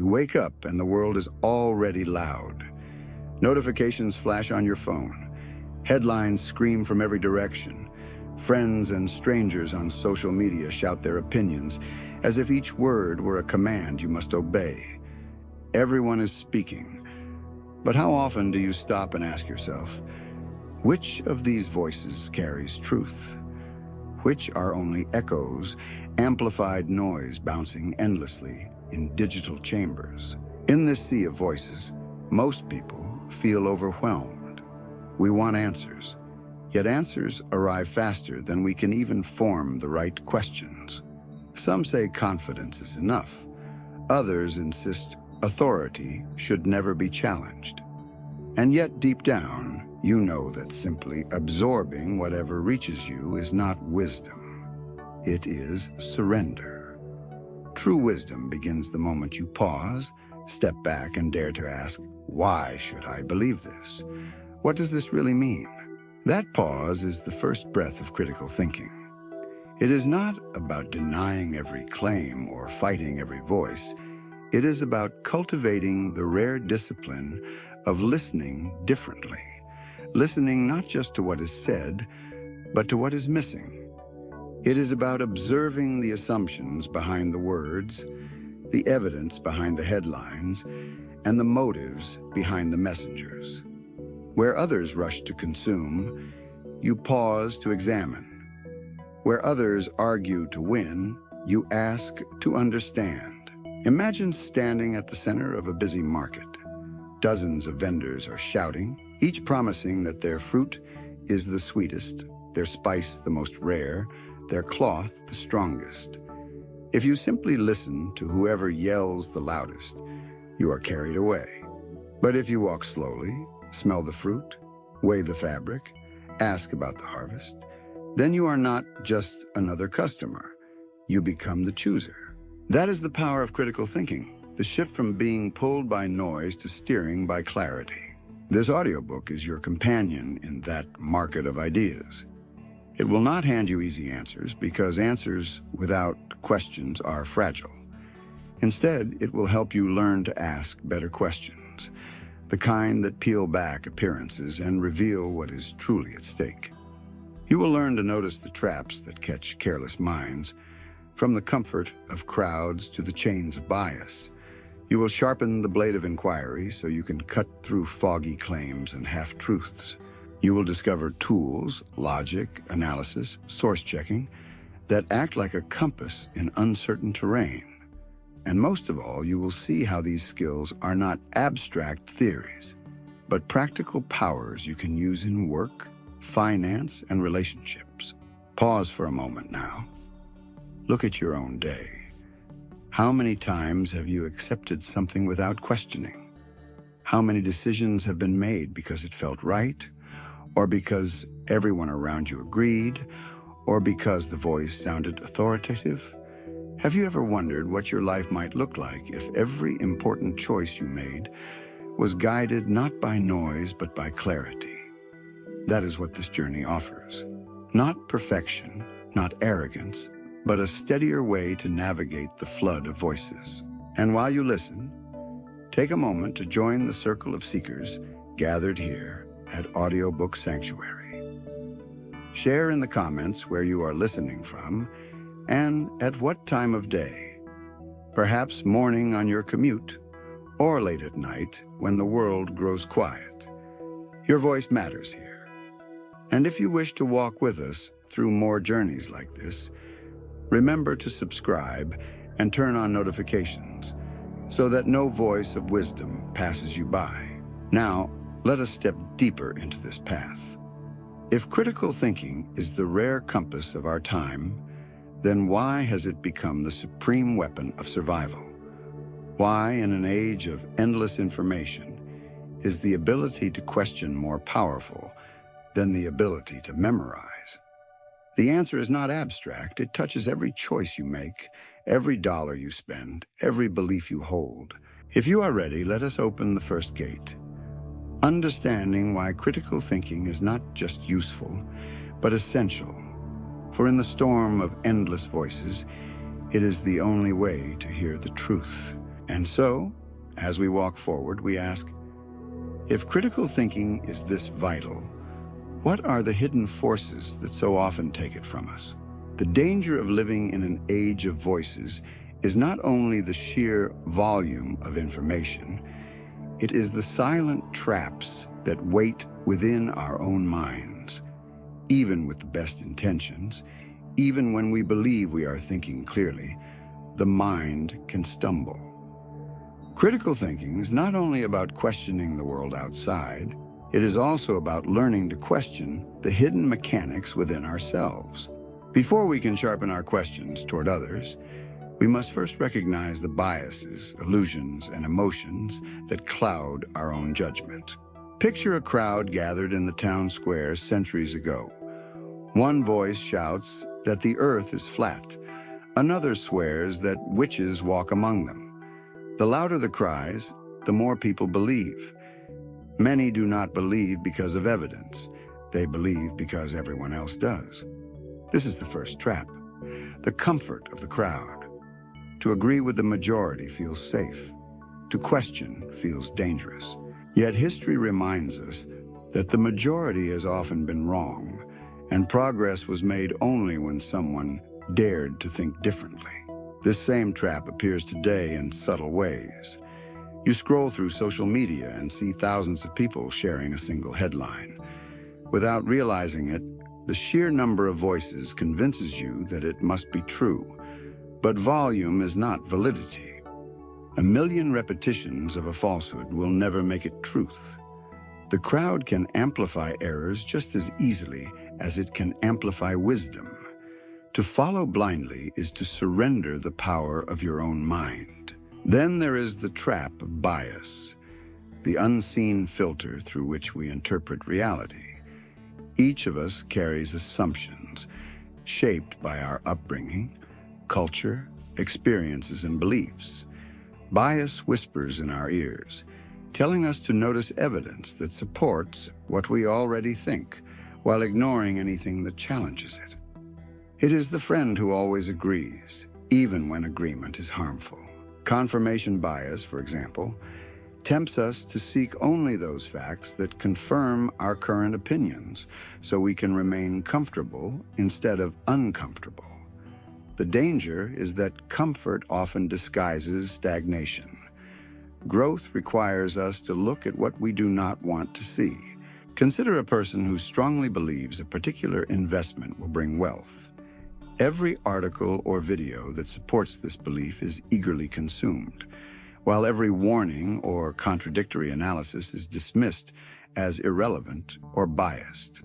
You wake up and the world is already loud. Notifications flash on your phone. Headlines scream from every direction. Friends and strangers on social media shout their opinions, as if each word were a command you must obey. Everyone is speaking. But how often do you stop and ask yourself, which of these voices carries truth? Which are only echoes, amplified noise bouncing endlessly in digital chambers? In this sea of voices, most people feel overwhelmed. We want answers, yet answers arrive faster than we can even form the right questions. Some say confidence is enough. Others insist authority should never be challenged. And yet deep down, you know that simply absorbing whatever reaches you is not wisdom. It is surrender. True wisdom begins the moment you pause, step back, and dare to ask, why should I believe this? What does this really mean? That pause is the first breath of critical thinking. It is not about denying every claim or fighting every voice. It is about cultivating the rare discipline of listening differently. Listening not just to what is said, but to what is missing. It is about observing the assumptions behind the words, the evidence behind the headlines, and the motives behind the messengers. Where others rush to consume, you pause to examine. Where others argue to win, you ask to understand. Imagine standing at the center of a busy market. Dozens of vendors are shouting, each promising that their fruit is the sweetest, their spice the most rare, their cloth the strongest. If you simply listen to whoever yells the loudest, you are carried away. But if you walk slowly, smell the fruit, weigh the fabric, ask about the harvest, then you are not just another customer. You become the chooser. That is the power of critical thinking, the shift from being pulled by noise to steering by clarity. This audiobook is your companion in that market of ideas. It will not hand you easy answers, because answers without questions are fragile. Instead, it will help you learn to ask better questions, the kind that peel back appearances and reveal what is truly at stake. You will learn to notice the traps that catch careless minds, from the comfort of crowds to the chains of bias. You will sharpen the blade of inquiry so you can cut through foggy claims and half-truths. You will discover tools, logic, analysis, source-checking, that act like a compass in uncertain terrain. And most of all, you will see how these skills are not abstract theories, but practical powers you can use in work, finance, and relationships. Pause for a moment now. Look at your own day. How many times have you accepted something without questioning? How many decisions have been made because it felt right, or because everyone around you agreed, or because the voice sounded authoritative? Have you ever wondered what your life might look like if every important choice you made was guided not by noise but by clarity? That is what this journey offers. Not perfection, not arrogance, but a steadier way to navigate the flood of voices. And while you listen, take a moment to join the circle of seekers gathered here at AudioBook Sanctuary. Share in the comments where you are listening from and at what time of day. Perhaps morning on your commute, or late at night when the world grows quiet. Your voice matters here. And if you wish to walk with us through more journeys like this, remember to subscribe and turn on notifications so that no voice of wisdom passes you by. Now, let us step deeper into this path. If critical thinking is the rare compass of our time, then why has it become the supreme weapon of survival? Why, in an age of endless information, is the ability to question more powerful than the ability to memorize? The answer is not abstract. It touches every choice you make, every dollar you spend, every belief you hold. If you are ready, let us open the first gate. Understanding why critical thinking is not just useful, but essential. For in the storm of endless voices, it is the only way to hear the truth. And so, as we walk forward, we ask, if critical thinking is this vital, what are the hidden forces that so often take it from us? The danger of living in an age of voices is not only the sheer volume of information, it is the silent traps that wait within our own minds. Even with the best intentions, even when we believe we are thinking clearly, the mind can stumble. Critical thinking is not only about questioning the world outside, it is also about learning to question the hidden mechanics within ourselves. Before we can sharpen our questions toward others, we must first recognize the biases, illusions, and emotions that cloud our own judgment. Picture a crowd gathered in the town square centuries ago. One voice shouts that the earth is flat. Another swears that witches walk among them. The louder the cries, the more people believe. Many do not believe because of evidence. They believe because everyone else does. This is the first trap, the comfort of the crowd. To agree with the majority feels safe. To question feels dangerous. Yet history reminds us that the majority has often been wrong, and progress was made only when someone dared to think differently. This same trap appears today in subtle ways. You scroll through social media and see thousands of people sharing a single headline. Without realizing it, the sheer number of voices convinces you that it must be true. But volume is not validity. A million repetitions of a falsehood will never make it truth. The crowd can amplify errors just as easily as it can amplify wisdom. To follow blindly is to surrender the power of your own mind. Then there is the trap of bias, the unseen filter through which we interpret reality. Each of us carries assumptions, shaped by our upbringing, culture, experiences, and beliefs. Bias whispers in our ears, telling us to notice evidence that supports what we already think, while ignoring anything that challenges it. It is the friend who always agrees, even when agreement is harmful. Confirmation bias, for example, tempts us to seek only those facts that confirm our current opinions, so we can remain comfortable instead of uncomfortable. The danger is that comfort often disguises stagnation. Growth requires us to look at what we do not want to see. Consider a person who strongly believes a particular investment will bring wealth. Every article or video that supports this belief is eagerly consumed, while every warning or contradictory analysis is dismissed as irrelevant or biased.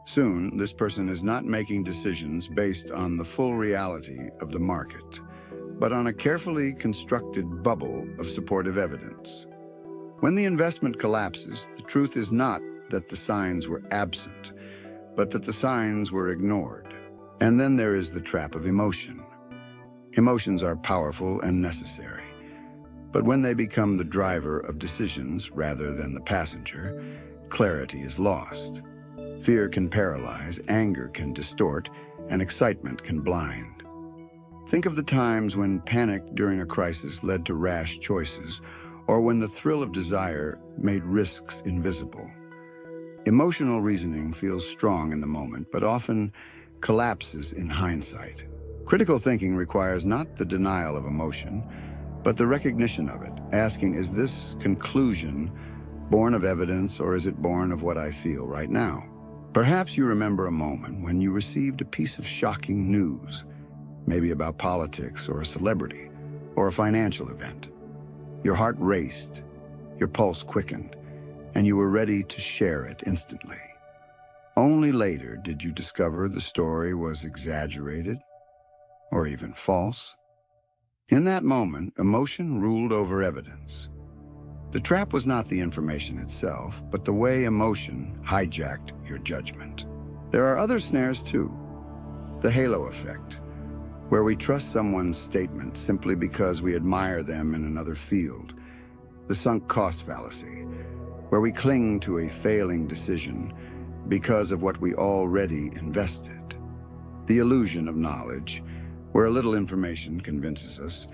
Soon, this person is not making decisions based on the full reality of the market, but on a carefully constructed bubble of supportive evidence. When the investment collapses, the truth is not that the signs were absent, but that the signs were ignored. And then there is the trap of emotion. Emotions are powerful and necessary, but when they become the driver of decisions rather than the passenger, clarity is lost. Fear can paralyze, anger can distort, and excitement can blind. Think of the times when panic during a crisis led to rash choices, or when the thrill of desire made risks invisible. Emotional reasoning feels strong in the moment, but often collapses in hindsight. Critical thinking requires not the denial of emotion, but the recognition of it, asking, is this conclusion born of evidence, or is it born of what I feel right now? Perhaps you remember a moment when you received a piece of shocking news, maybe about politics or a celebrity or a financial event. Your heart raced, your pulse quickened, and you were ready to share it instantly. Only later did you discover the story was exaggerated or even false. In that moment, emotion ruled over evidence. The trap was not the information itself, but the way emotion hijacked your judgment. There are other snares too. The halo effect, where we trust someone's statement simply because we admire them in another field. The sunk cost fallacy, where we cling to a failing decision because of what we already invested. The illusion of knowledge, where a little information convinces us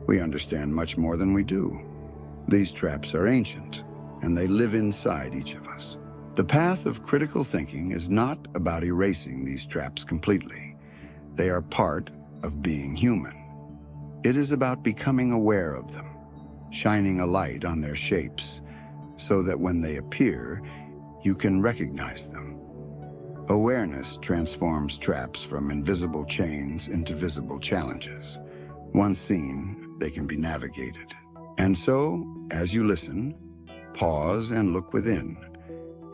We understand much more than we do. These traps are ancient, and they live inside each of us. The path of critical thinking is not about erasing these traps completely. They are part of being human. It is about becoming aware of them, shining a light on their shapes, so that when they appear, you can recognize them. Awareness transforms traps from invisible chains into visible challenges. Once seen, they can be navigated. And so, as you listen, pause and look within.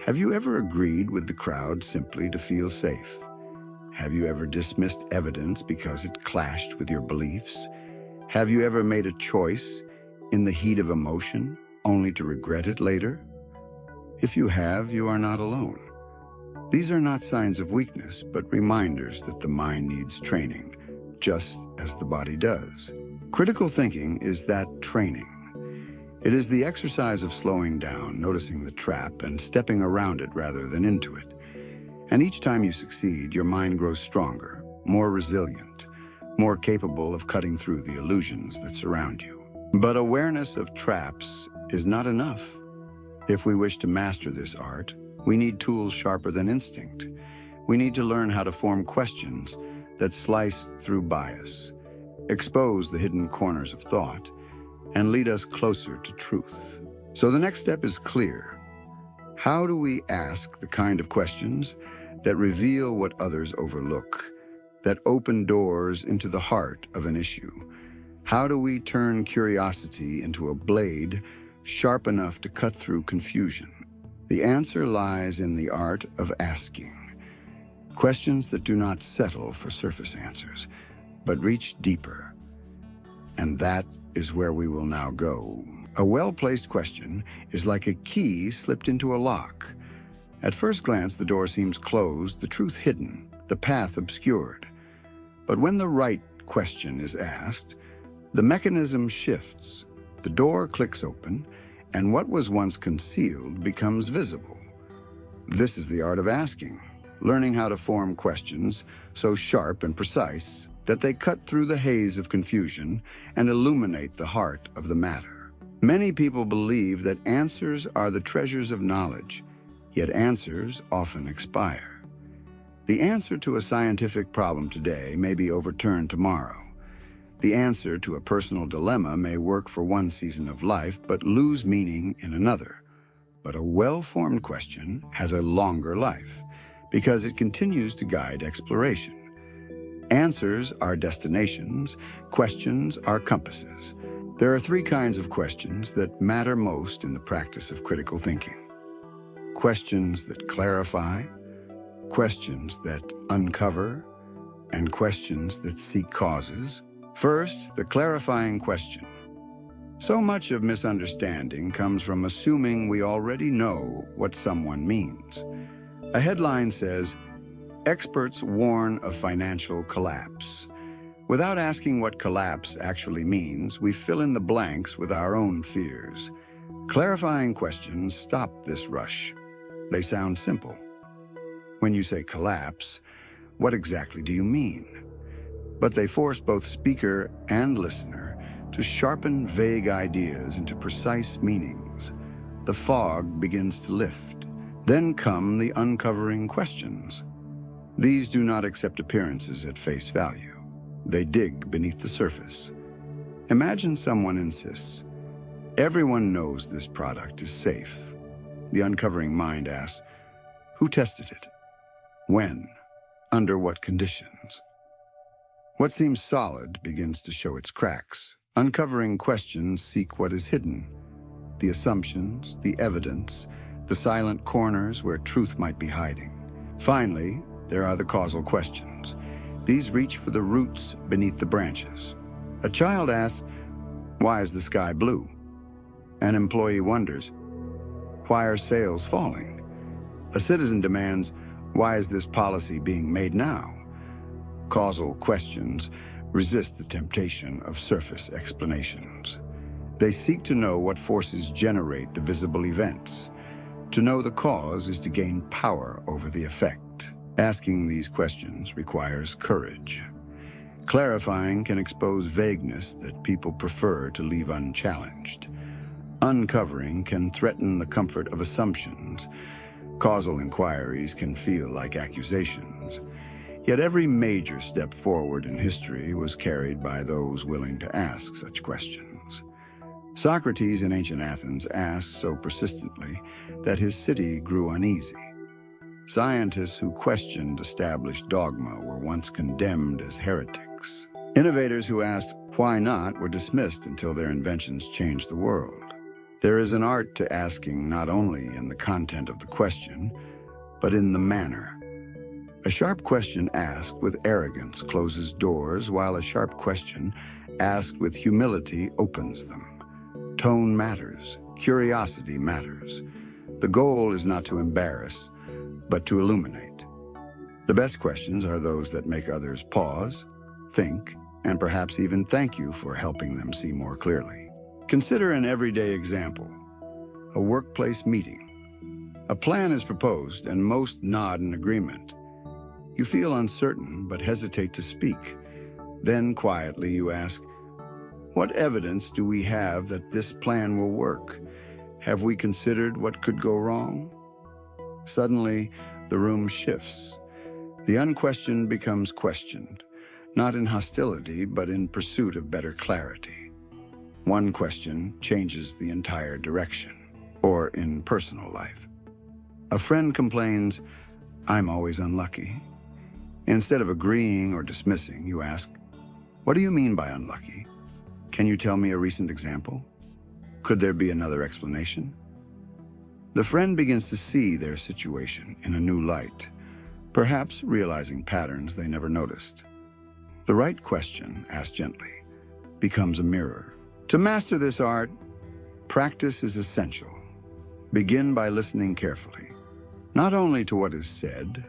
Have you ever agreed with the crowd simply to feel safe? Have you ever dismissed evidence because it clashed with your beliefs? Have you ever made a choice in the heat of emotion only to regret it later? If you have, you are not alone. These are not signs of weakness, but reminders that the mind needs training, just as the body does. Critical thinking is that training. It is the exercise of slowing down, noticing the trap, and stepping around it rather than into it. And each time you succeed, your mind grows stronger, more resilient, more capable of cutting through the illusions that surround you. But awareness of traps is not enough. If we wish to master this art, we need tools sharper than instinct. We need to learn how to form questions that slice through bias, expose the hidden corners of thought, and lead us closer to truth. So the next step is clear. How do we ask the kind of questions that reveal what others overlook, that open doors into the heart of an issue? How do we turn curiosity into a blade sharp enough to cut through confusion? The answer lies in the art of asking. Questions that do not settle for surface answers, but reach deeper. And that is where we will now go. A well-placed question is like a key slipped into a lock. At first glance, the door seems closed, the truth hidden, the path obscured. But when the right question is asked, the mechanism shifts, the door clicks open, and what was once concealed becomes visible. This is the art of asking, learning how to form questions so sharp and precise that they cut through the haze of confusion and illuminate the heart of the matter. Many people believe that answers are the treasures of knowledge, yet answers often expire. The answer to a scientific problem today may be overturned tomorrow. The answer to a personal dilemma may work for one season of life, but lose meaning in another. But a well-formed question has a longer life, because it continues to guide exploration. Answers are destinations, questions are compasses. There are three kinds of questions that matter most in the practice of critical thinking. Questions that clarify, questions that uncover, and questions that seek causes. First, the clarifying question. So much of misunderstanding comes from assuming we already know what someone means. A headline says, "Experts warn of financial collapse." Without asking what collapse actually means, we fill in the blanks with our own fears. Clarifying questions stop this rush. They sound simple. When you say collapse, what exactly do you mean? But they force both speaker and listener to sharpen vague ideas into precise meanings. The fog begins to lift. Then come the uncovering questions. These do not accept appearances at face value. They dig beneath the surface. Imagine someone insists, "Everyone knows this product is safe." The uncovering mind asks, "Who tested it? When? Under what conditions?" What seems solid begins to show its cracks. Uncovering questions seek what is hidden. The assumptions, the evidence, the silent corners where truth might be hiding. Finally, there are the causal questions. These reach for the roots beneath the branches. A child asks, "Why is the sky blue?" An employee wonders, "Why are sales falling?" A citizen demands, "Why is this policy being made now?" Causal questions resist the temptation of surface explanations. They seek to know what forces generate the visible events. To know the cause is to gain power over the effect. Asking these questions requires courage. Clarifying can expose vagueness that people prefer to leave unchallenged. Uncovering can threaten the comfort of assumptions. Causal inquiries can feel like accusations. Yet every major step forward in history was carried by those willing to ask such questions. Socrates in ancient Athens asked so persistently that his city grew uneasy. Scientists who questioned established dogma were once condemned as heretics. Innovators who asked why not were dismissed until their inventions changed the world. There is an art to asking not only in the content of the question, but in the manner. A sharp question asked with arrogance closes doors, while a sharp question asked with humility opens them. Tone matters. Curiosity matters. The goal is not to embarrass, but to illuminate. The best questions are those that make others pause, think, and perhaps even thank you for helping them see more clearly. Consider an everyday example: a workplace meeting. A plan is proposed and most nod in agreement. You feel uncertain but hesitate to speak. Then quietly you ask, "What evidence do we have that this plan will work? Have we considered what could go wrong?" Suddenly, the room shifts. The unquestioned becomes questioned, not in hostility, but in pursuit of better clarity. One question changes the entire direction. Or in personal life. A friend complains, "I'm always unlucky." Instead of agreeing or dismissing, you ask, "What do you mean by unlucky? Can you tell me a recent example? Could there be another explanation?" The friend begins to see their situation in a new light, perhaps realizing patterns they never noticed. The right question, asked gently, becomes a mirror. To master this art, practice is essential. Begin by listening carefully, not only to what is said,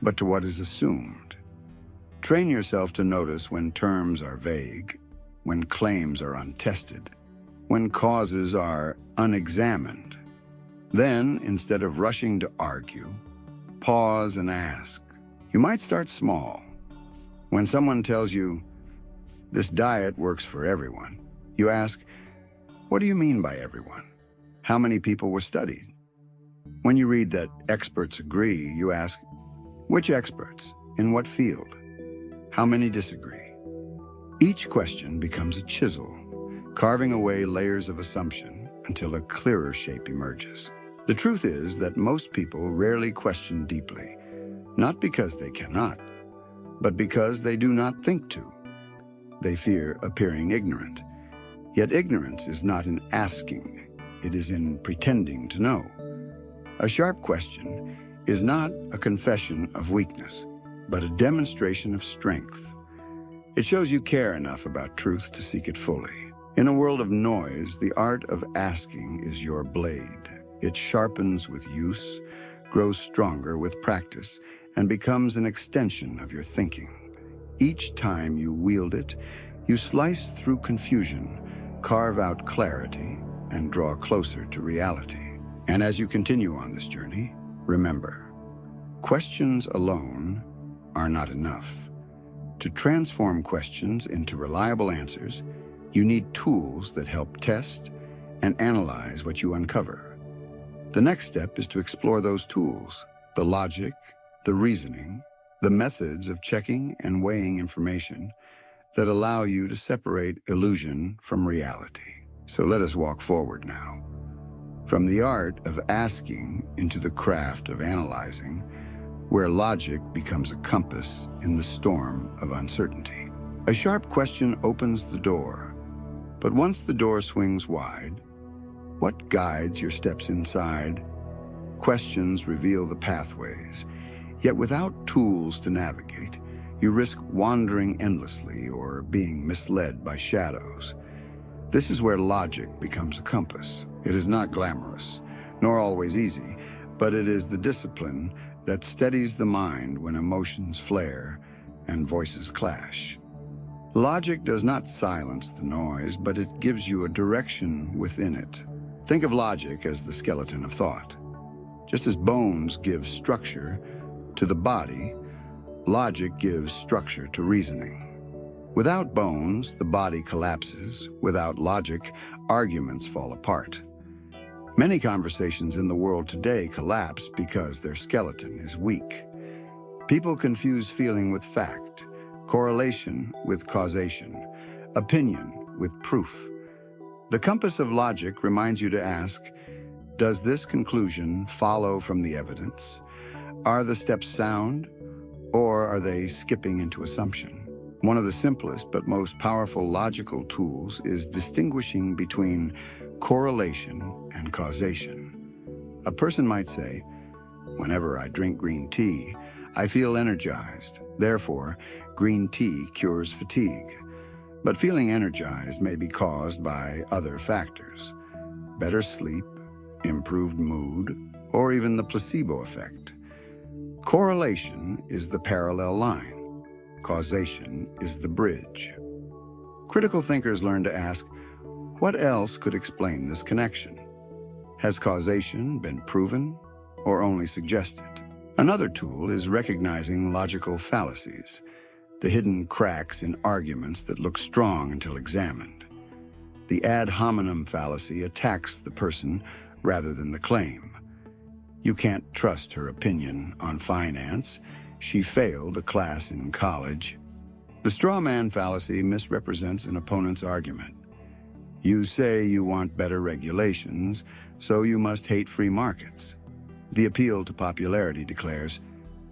but to what is assumed. Train yourself to notice when terms are vague, when claims are untested, when causes are unexamined. Then, instead of rushing to argue, pause and ask. You might start small. When someone tells you, "This diet works for everyone," you ask, "What do you mean by everyone? How many people were studied?" When you read that experts agree, you ask, "Which experts? In what field? How many disagree?" Each question becomes a chisel, carving away layers of assumption until a clearer shape emerges. The truth is that most people rarely question deeply, not because they cannot, but because they do not think to. They fear appearing ignorant. Yet ignorance is not in asking, it is in pretending to know. A sharp question is not a confession of weakness, but a demonstration of strength. It shows you care enough about truth to seek it fully. In a world of noise, the art of asking is your blade. It sharpens with use, grows stronger with practice, and becomes an extension of your thinking. Each time you wield it, you slice through confusion, carve out clarity, and draw closer to reality. And as you continue on this journey, remember, questions alone are not enough. To transform questions into reliable answers, you need tools that help test and analyze what you uncover. The next step is to explore those tools, the logic, the reasoning, the methods of checking and weighing information that allow you to separate illusion from reality. So let us walk forward now. From the art of asking into the craft of analyzing, where logic becomes a compass in the storm of uncertainty. A sharp question opens the door, but once the door swings wide, what guides your steps inside? Questions reveal the pathways, yet without tools to navigate, you risk wandering endlessly or being misled by shadows. This is where logic becomes a compass. It is not glamorous, nor always easy, but it is the discipline that steadies the mind when emotions flare and voices clash. Logic does not silence the noise, but it gives you a direction within it. Think of logic as the skeleton of thought. Just as bones give structure to the body, logic gives structure to reasoning. Without bones, the body collapses. Without logic, arguments fall apart. Many conversations in the world today collapse because their skeleton is weak. People confuse feeling with fact, correlation with causation, opinion with proof. The compass of logic reminds you to ask, does this conclusion follow from the evidence? Are the steps sound, or are they skipping into assumption? One of the simplest but most powerful logical tools is distinguishing between correlation and causation. A person might say, whenever I drink green tea, I feel energized. Therefore, green tea cures fatigue. But feeling energized may be caused by other factors: better sleep, improved mood, or even the placebo effect. Correlation is the parallel line. Causation is the bridge. Critical thinkers learn to ask, what else could explain this connection? Has causation been proven or only suggested? Another tool is recognizing logical fallacies, the hidden cracks in arguments that look strong until examined. The ad hominem fallacy attacks the person rather than the claim. You can't trust her opinion on finance. She failed a class in college. The straw man fallacy misrepresents an opponent's argument. You say you want better regulations, so you must hate free markets. The appeal to popularity declares,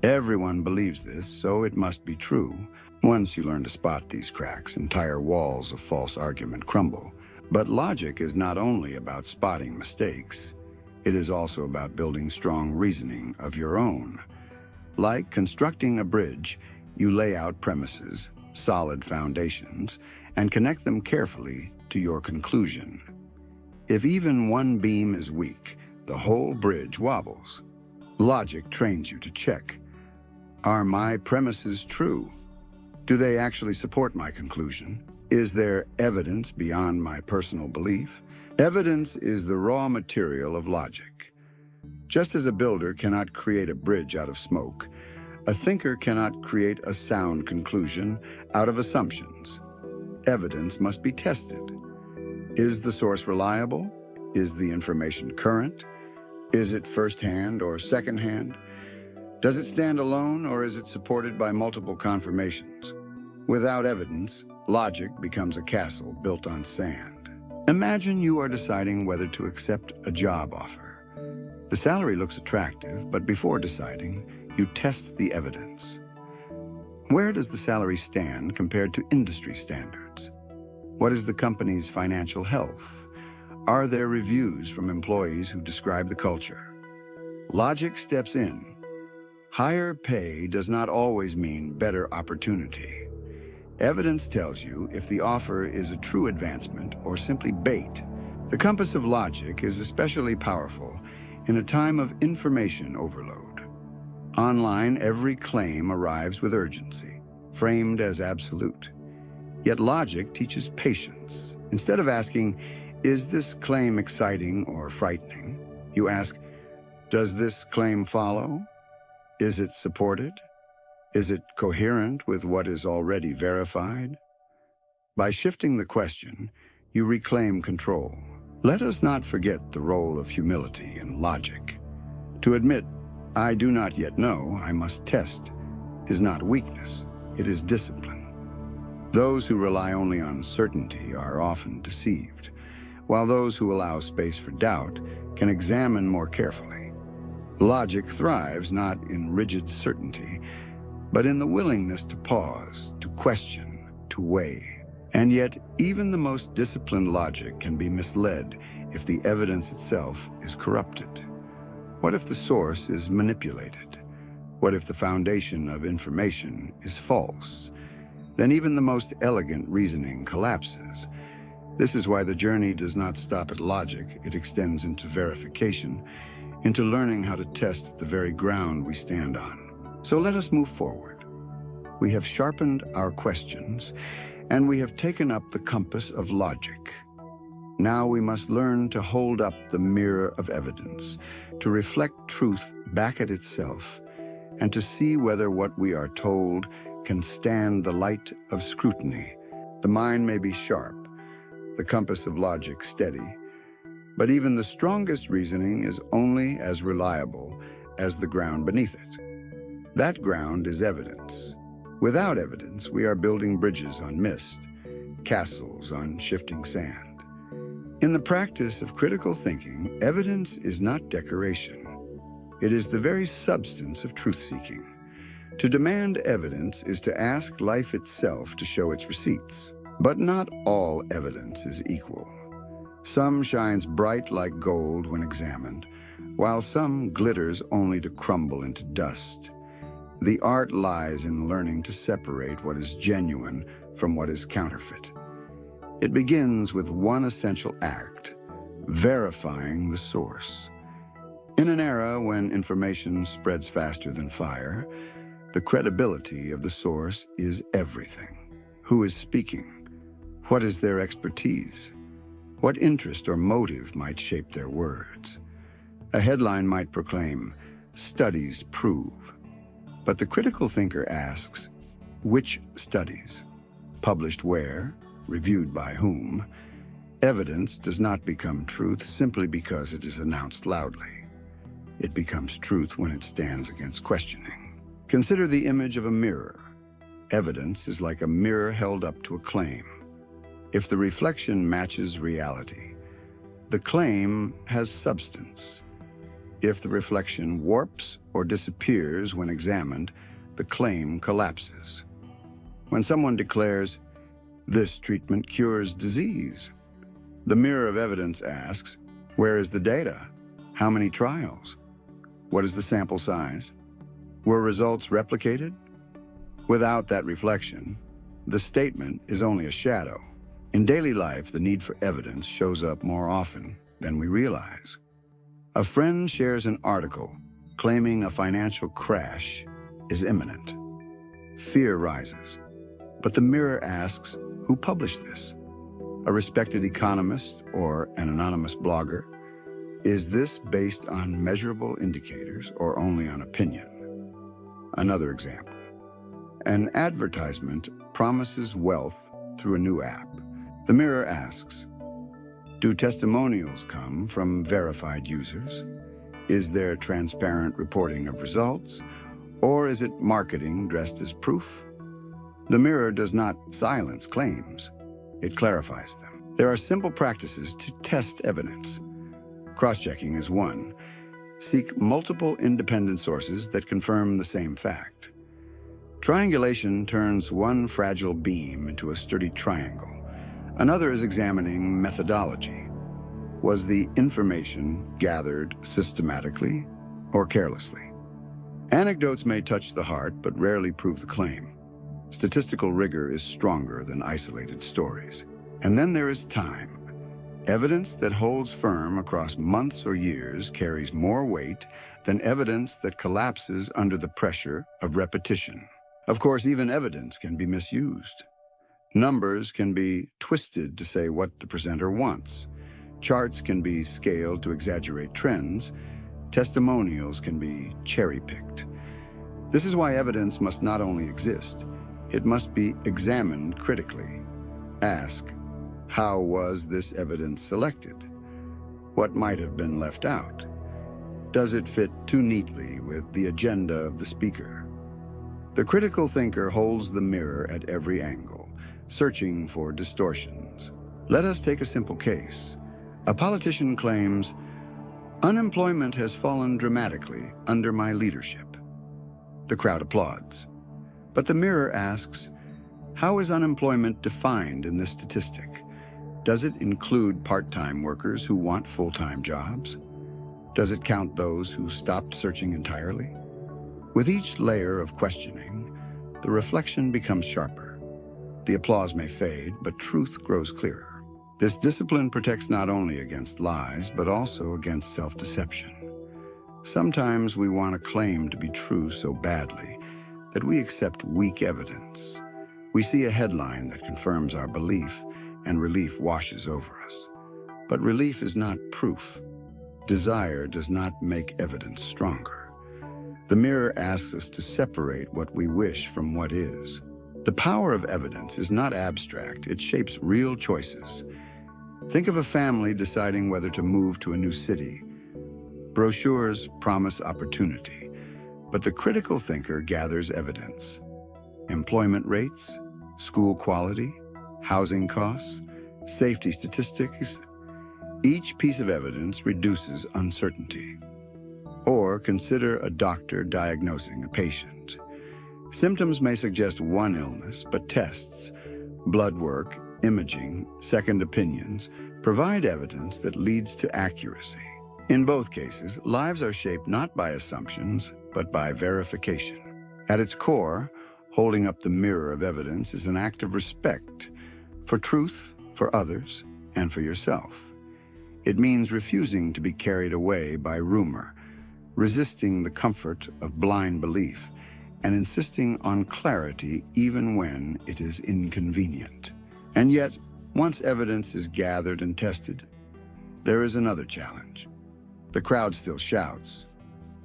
everyone believes this, so it must be true. Once you learn to spot these cracks, entire walls of false argument crumble. But logic is not only about spotting mistakes. It is also about building strong reasoning of your own. Like constructing a bridge, you lay out premises, solid foundations, and connect them carefully to your conclusion. If even one beam is weak, the whole bridge wobbles. Logic trains you to check. Are my premises true? Do they actually support my conclusion? Is there evidence beyond my personal belief? Evidence is the raw material of logic. Just as a builder cannot create a bridge out of smoke, a thinker cannot create a sound conclusion out of assumptions. Evidence must be tested. Is the source reliable? Is the information current? Is it first-hand or second-hand? Does it stand alone, or is it supported by multiple confirmations? Without evidence, logic becomes a castle built on sand. Imagine you are deciding whether to accept a job offer. The salary looks attractive, but before deciding, you test the evidence. Where does the salary stand compared to industry standards? What is the company's financial health? Are there reviews from employees who describe the culture? Logic steps in. Higher pay does not always mean better opportunity. Evidence tells you if the offer is a true advancement or simply bait. The compass of logic is especially powerful in a time of information overload. Online, every claim arrives with urgency, framed as absolute. Yet logic teaches patience. Instead of asking, is this claim exciting or frightening? You ask, does this claim follow? Is it supported? Is it coherent with what is already verified? By shifting the question, you reclaim control. Let us not forget the role of humility in logic. To admit, I do not yet know, I must test, is not weakness, it is discipline. Those who rely only on certainty are often deceived, while those who allow space for doubt can examine more carefully. Logic thrives not in rigid certainty, but in the willingness to pause, to question, to weigh. And yet, even the most disciplined logic can be misled if the evidence itself is corrupted. What if the source is manipulated? What if the foundation of information is false? Then even the most elegant reasoning collapses. This is why the journey does not stop at logic. It extends into verification, into learning how to test the very ground we stand on. So let us move forward. We have sharpened our questions, and we have taken up the compass of logic. Now we must learn to hold up the mirror of evidence, to reflect truth back at itself, and to see whether what we are told can stand the light of scrutiny. The mind may be sharp, the compass of logic steady, but even the strongest reasoning is only as reliable as the ground beneath it. That ground is evidence. Without evidence, we are building bridges on mist, castles on shifting sand. In the practice of critical thinking, evidence is not decoration. It is the very substance of truth-seeking. To demand evidence is to ask life itself to show its receipts. But not all evidence is equal. Some shines bright like gold when examined, while some glitters only to crumble into dust. The art lies in learning to separate what is genuine from what is counterfeit. It begins with one essential act: verifying the source. In an era when information spreads faster than fire, the credibility of the source is everything. Who is speaking? What is their expertise? What interest or motive might shape their words? A headline might proclaim, "Studies prove." But the critical thinker asks, which studies? Published where? Reviewed by whom? Evidence does not become truth simply because it is announced loudly. It becomes truth when it stands against questioning. Consider the image of a mirror. Evidence is like a mirror held up to a claim. If the reflection matches reality, the claim has substance. If the reflection warps or disappears when examined, the claim collapses. When someone declares, "This treatment cures disease," the mirror of evidence asks, where is the data? How many trials? What is the sample size? Were results replicated? Without that reflection, the statement is only a shadow. In daily life, the need for evidence shows up more often than we realize. A friend shares an article claiming a financial crash is imminent. Fear rises. But the mirror asks, who published this? A respected economist or an anonymous blogger? Is this based on measurable indicators or only on opinion? Another example. An advertisement promises wealth through a new app. The mirror asks, do testimonials come from verified users? Is there transparent reporting of results? Or is it marketing dressed as proof? The mirror does not silence claims. It clarifies them. There are simple practices to test evidence. Cross-checking is one. Seek multiple independent sources that confirm the same fact. Triangulation turns one fragile beam into a sturdy triangle. Another is examining methodology. Was the information gathered systematically or carelessly? Anecdotes may touch the heart, but rarely prove the claim. Statistical rigor is stronger than isolated stories. And then there is time. Evidence that holds firm across months or years carries more weight than evidence that collapses under the pressure of repetition. Of course, even evidence can be misused. Numbers can be twisted to say what the presenter wants. Charts can be scaled to exaggerate trends. Testimonials can be cherry-picked. This is why evidence must not only exist, it must be examined critically. Ask, how was this evidence selected? What might have been left out? Does it fit too neatly with the agenda of the speaker? The critical thinker holds the mirror at every angle, searching for distortions. Let us take a simple case. A politician claims, unemployment has fallen dramatically under my leadership. The crowd applauds. But the mirror asks, how is unemployment defined in this statistic? Does it include part-time workers who want full-time jobs? Does it count those who stopped searching entirely? With each layer of questioning, the reflection becomes sharper. The applause may fade, but truth grows clearer. This discipline protects not only against lies, but also against self-deception. Sometimes we want a claim to be true so badly that we accept weak evidence. We see a headline that confirms our belief, and relief washes over us. But relief is not proof. Desire does not make evidence stronger. The mirror asks us to separate what we wish from what is. The power of evidence is not abstract, it shapes real choices. Think of a family deciding whether to move to a new city. Brochures promise opportunity, but the critical thinker gathers evidence. Employment rates, school quality, housing costs, safety statistics. Each piece of evidence reduces uncertainty. Or consider a doctor diagnosing a patient. Symptoms may suggest one illness, but tests, blood work, imaging, second opinions provide evidence that leads to accuracy. In both cases, lives are shaped not by assumptions, but by verification. At its core, holding up the mirror of evidence is an act of respect for truth, for others, and for yourself. It means refusing to be carried away by rumor, resisting the comfort of blind belief, and insisting on clarity even when it is inconvenient. And yet, once evidence is gathered and tested, there is another challenge. The crowd still shouts.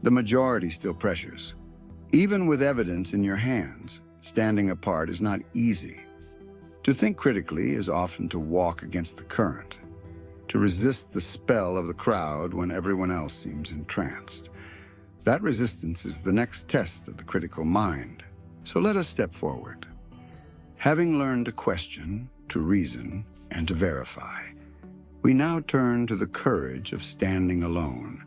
The majority still pressures. Even with evidence in your hands, standing apart is not easy. To think critically is often to walk against the current, to resist the spell of the crowd when everyone else seems entranced. That resistance is the next test of the critical mind. So let us step forward. Having learned to question, to reason, and to verify, we now turn to the courage of standing alone,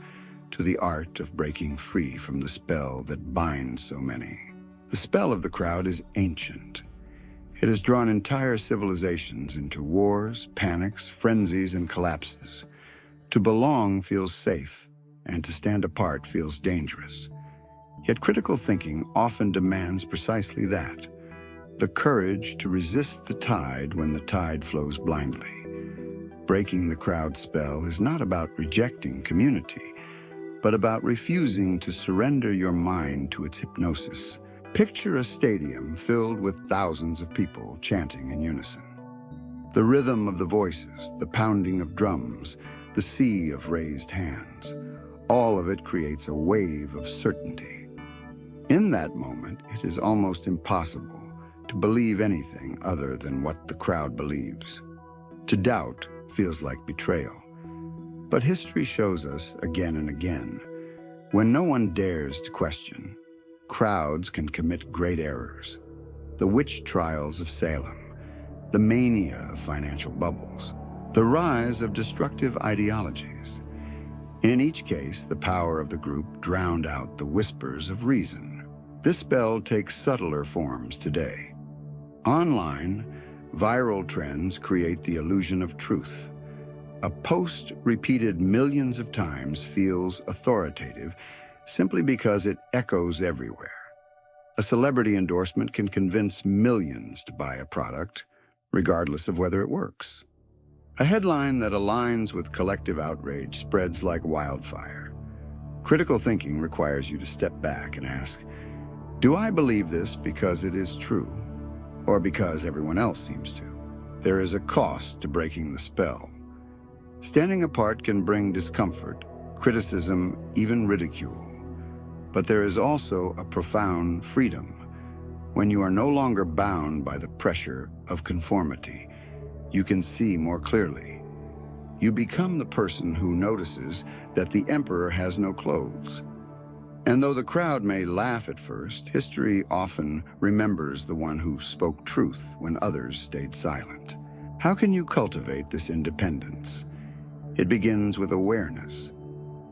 to the art of breaking free from the spell that binds so many. The spell of the crowd is ancient. It has drawn entire civilizations into wars, panics, frenzies, and collapses. To belong feels safe, and to stand apart feels dangerous. Yet critical thinking often demands precisely that, the courage to resist the tide when the tide flows blindly. Breaking the crowd spell is not about rejecting community, but about refusing to surrender your mind to its hypnosis. Picture a stadium filled with thousands of people chanting in unison. The rhythm of the voices, the pounding of drums, the sea of raised hands, all of it creates a wave of certainty. In that moment, it is almost impossible to believe anything other than what the crowd believes. To doubt feels like betrayal. But history shows us again and again, when no one dares to question, crowds can commit great errors. The witch trials of Salem, the mania of financial bubbles, the rise of destructive ideologies. In each case, the power of the group drowned out the whispers of reason. This spell takes subtler forms today. Online, viral trends create the illusion of truth. A post repeated millions of times feels authoritative simply because it echoes everywhere. A celebrity endorsement can convince millions to buy a product, regardless of whether it works. A headline that aligns with collective outrage spreads like wildfire. Critical thinking requires you to step back and ask, do I believe this because it is true, or because everyone else seems to? There is a cost to breaking the spell. Standing apart can bring discomfort, criticism, even ridicule. But there is also a profound freedom. When you are no longer bound by the pressure of conformity, you can see more clearly. You become the person who notices that the emperor has no clothes. And though the crowd may laugh at first, history often remembers the one who spoke truth when others stayed silent. How can you cultivate this independence? It begins with awareness.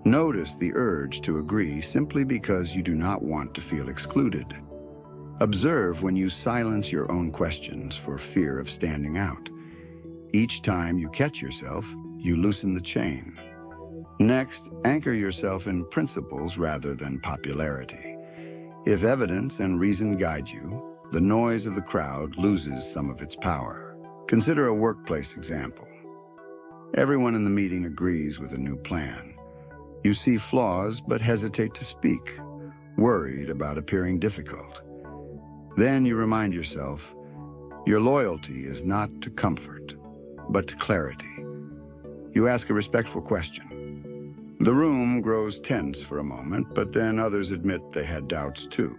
Notice the urge to agree simply because you do not want to feel excluded. Observe when you silence your own questions for fear of standing out. Each time you catch yourself, you loosen the chain. Next, anchor yourself in principles rather than popularity. If evidence and reason guide you, the noise of the crowd loses some of its power. Consider a workplace example. Everyone in the meeting agrees with a new plan. You see flaws but hesitate to speak, worried about appearing difficult. Then you remind yourself, your loyalty is not to comfort, but to clarity. You ask a respectful question. The room grows tense for a moment, but then others admit they had doubts too.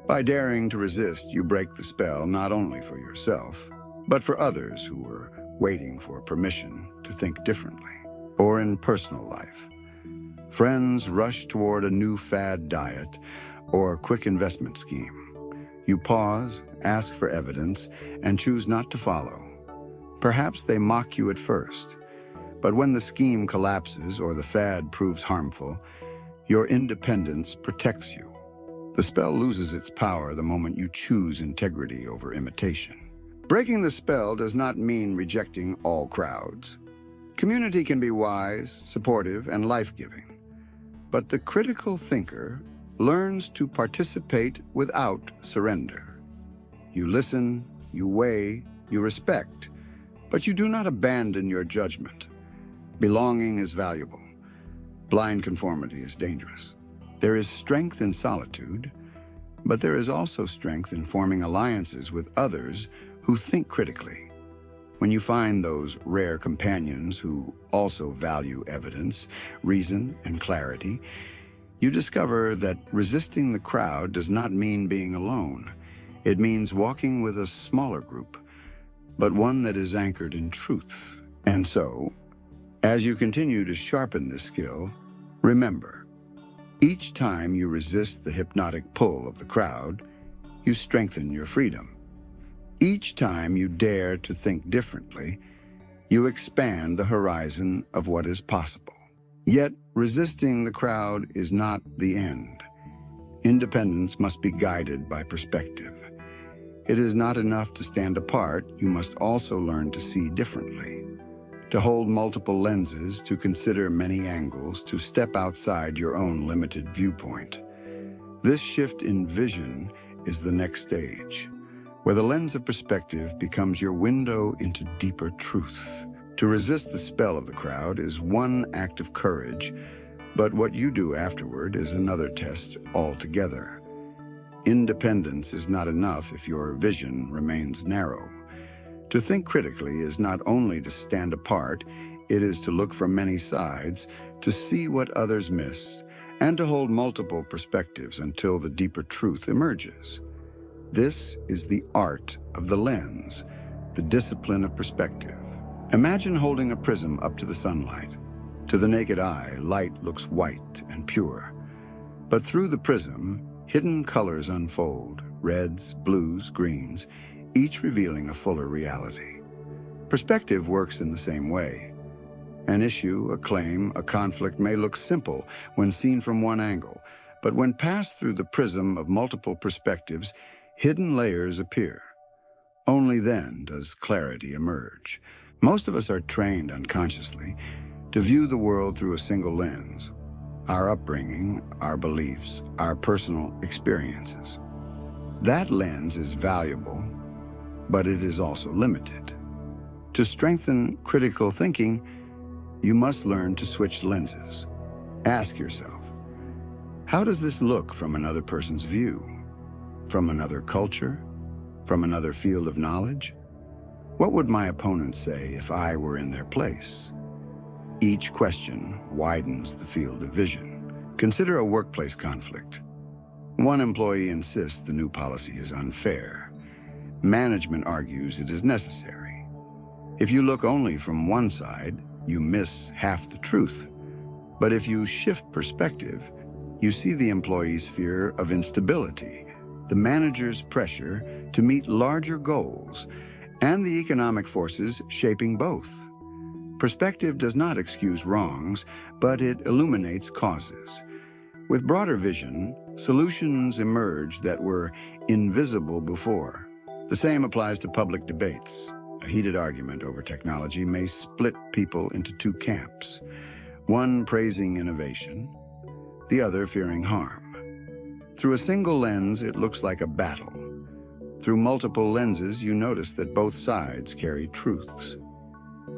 By daring to resist, you break the spell not only for yourself, but for others who were waiting for permission to think differently. Or in personal life, friends rush toward a new fad diet or a quick investment scheme. You pause, ask for evidence, and choose not to follow. Perhaps they mock you at first, but when the scheme collapses or the fad proves harmful, your independence protects you. The spell loses its power the moment you choose integrity over imitation. Breaking the spell does not mean rejecting all crowds. Community can be wise, supportive, and life-giving. But the critical thinker learns to participate without surrender. You listen, you weigh, you respect, but you do not abandon your judgment. Belonging is valuable. Blind conformity is dangerous. There is strength in solitude, but there is also strength in forming alliances with others who think critically. When you find those rare companions who also value evidence, reason, and clarity, you discover that resisting the crowd does not mean being alone. It means walking with a smaller group, but one that is anchored in truth. And so, as you continue to sharpen this skill, remember, each time you resist the hypnotic pull of the crowd, you strengthen your freedom. Each time you dare to think differently, you expand the horizon of what is possible. Yet, resisting the crowd is not the end. Independence must be guided by perspective. It is not enough to stand apart, you must also learn to see differently, to hold multiple lenses, to consider many angles, to step outside your own limited viewpoint. This shift in vision is the next stage, where the lens of perspective becomes your window into deeper truth. To resist the spell of the crowd is one act of courage, but what you do afterward is another test altogether. Independence is not enough if your vision remains narrow. To think critically is not only to stand apart, it is to look from many sides, to see what others miss, and to hold multiple perspectives until the deeper truth emerges. This is the art of the lens, the discipline of perspective. Imagine holding a prism up to the sunlight. To the naked eye, light looks white and pure. But through the prism, hidden colors unfold, reds, blues, greens, each revealing a fuller reality. Perspective works in the same way. An issue, a claim, a conflict may look simple when seen from one angle, but when passed through the prism of multiple perspectives, hidden layers appear. Only then does clarity emerge. Most of us are trained unconsciously to view the world through a single lens: our upbringing, our beliefs, our personal experiences. That lens is valuable, but it is also limited. To strengthen critical thinking, you must learn to switch lenses. Ask yourself, how does this look from another person's view? From another culture? From another field of knowledge? What would my opponents say if I were in their place? Each question widens the field of vision. Consider a workplace conflict. One employee insists the new policy is unfair. Management argues it is necessary. If you look only from one side, you miss half the truth. But if you shift perspective, you see the employee's fear of instability, the manager's pressure to meet larger goals, and the economic forces shaping both. Perspective does not excuse wrongs, but it illuminates causes. With broader vision, solutions emerge that were invisible before. The same applies to public debates. A heated argument over technology may split people into two camps, one praising innovation, the other fearing harm. Through a single lens, it looks like a battle. Through multiple lenses, you notice that both sides carry truths.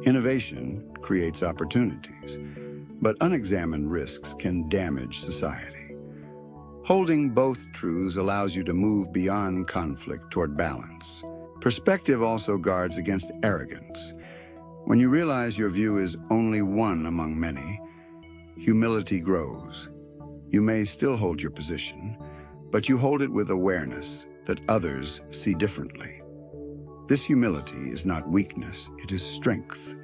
Innovation creates opportunities, but unexamined risks can damage society. Holding both truths allows you to move beyond conflict toward balance. Perspective also guards against arrogance. When you realize your view is only one among many, humility grows. You may still hold your position, but you hold it with awareness that others see differently. This humility is not weakness, it is strength.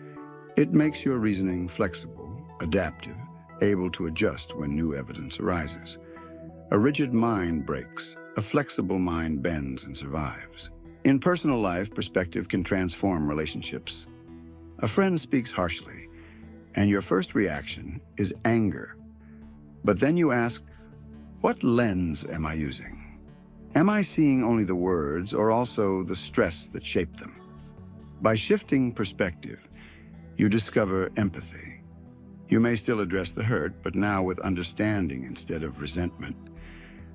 It makes your reasoning flexible, adaptive, able to adjust when new evidence arises. A rigid mind breaks, a flexible mind bends and survives. In personal life, perspective can transform relationships. A friend speaks harshly, and your first reaction is anger. But then you ask, what lens am I using? Am I seeing only the words or also the stress that shaped them? By shifting perspective, you discover empathy. You may still address the hurt, but now with understanding instead of resentment.